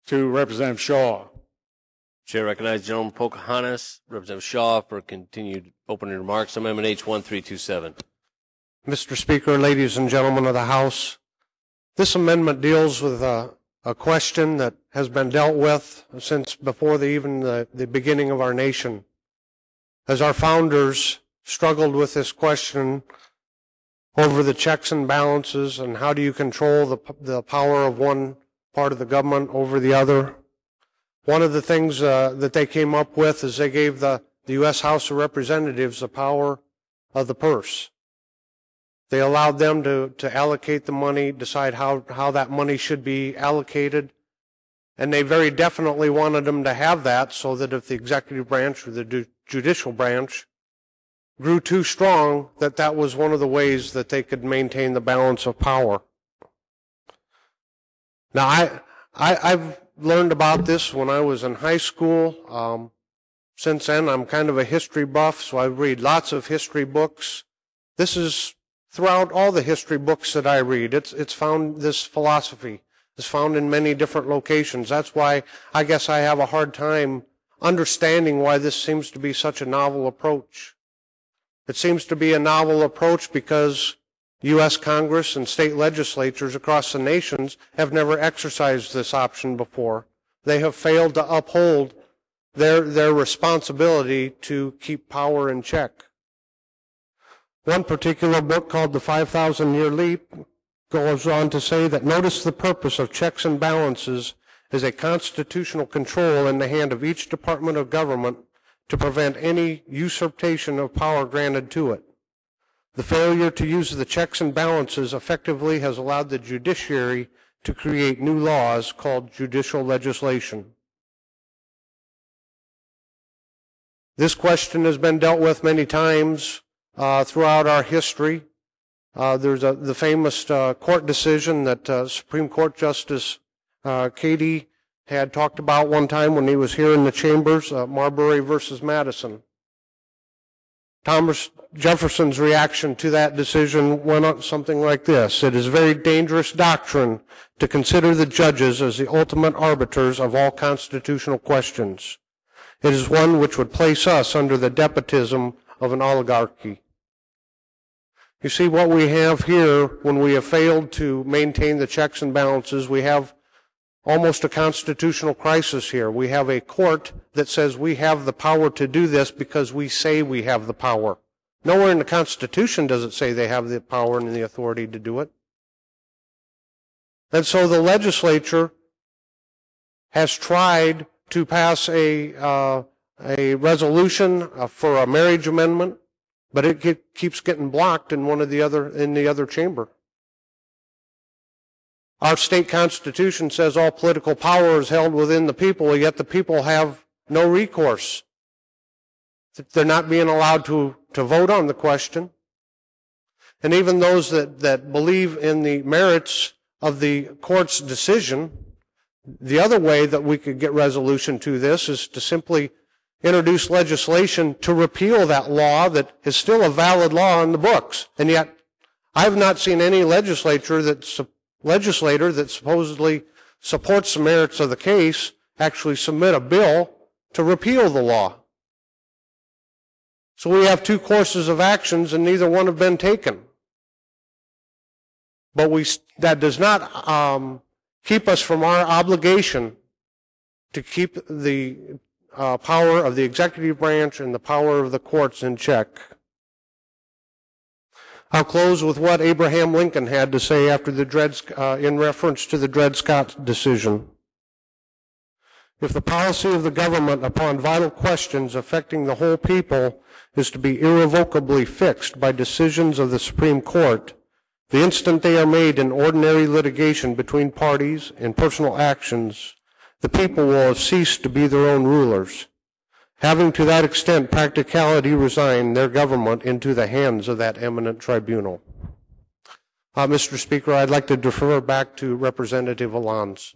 To Representative Shaw. Chair recognizes Gentleman Pocahontas, Representative Shaw for continued opening remarks. Amendment H1327. Mr. Speaker, ladies and gentlemen of the House, this amendment deals with a question that has been dealt with since before even the beginning of our nation. As our founders struggled with this question over the checks and balances and how do you control the power of one part of the government over the other, one of the things that they came up with is they gave the U.S. House of Representatives the power of the purse. They allowed them to allocate the money, decide how that money should be allocated, and they very definitely wanted them to have that so that if the executive branch or the judicial branch grew too strong, that was one of the ways that they could maintain the balance of power. Now, I've learned about this when I was in high school. Since then, I'm kind of a history buff, so I read lots of history books. This is throughout all the history books that I read. It's found, this philosophy is found in many different locations. That's why I guess I have a hard time understanding why this seems to be such a novel approach. It seems to be a novel approach because U.S. Congress and state legislatures across the nations have never exercised this option before. They have failed to uphold their responsibility to keep power in check. One particular book called The 5,000-Year Leap goes on to say that notice the purpose of checks and balances is a constitutional control in the hand of each department of government to prevent any usurpation of power granted to it. The failure to use the checks and balances effectively has allowed the judiciary to create new laws called judicial legislation. This question has been dealt with many times throughout our history. There's the famous court decision that Supreme Court Justice Cady had talked about one time when he was here in the chambers, Marbury versus Madison. Thomas Jefferson's reaction to that decision went on something like this: "It is a very dangerous doctrine to consider the judges as the ultimate arbiters of all constitutional questions. It is one which would place us under the despotism of an oligarchy." You see, what we have here, when we have failed to maintain the checks and balances, we have almost a constitutional crisis here. We have a court that says we have the power to do this because we say we have the power. Nowhere in the Constitution does it say they have the power and the authority to do it. And so the legislature has tried to pass a resolution for a marriage amendment, but it keeps getting blocked in the other chamber. Our state constitution says all political power is held within the people, yet the people have no recourse. They're not being allowed to vote on the question. And even those that believe in the merits of the court's decision, the other way that we could get resolution to this is to simply introduce legislation to repeal that law that is still a valid law in the books. And yet, I've not seen any legislator that supposedly supports the merits of the case actually submit a bill to repeal the law. So we have two courses of actions and neither one have been taken. But that does not keep us from our obligation to keep the power of the executive branch and the power of the courts in check. I'll close with what Abraham Lincoln had to say after in reference to the Dred Scott decision. If the policy of the government upon vital questions affecting the whole people is to be irrevocably fixed by decisions of the Supreme Court, the instant they are made in ordinary litigation between parties in personal actions, the people will have ceased to be their own rulers, having to that extent practicality resigned their government into the hands of that eminent tribunal. Mr. Speaker, I'd like to defer back to Representative Allons.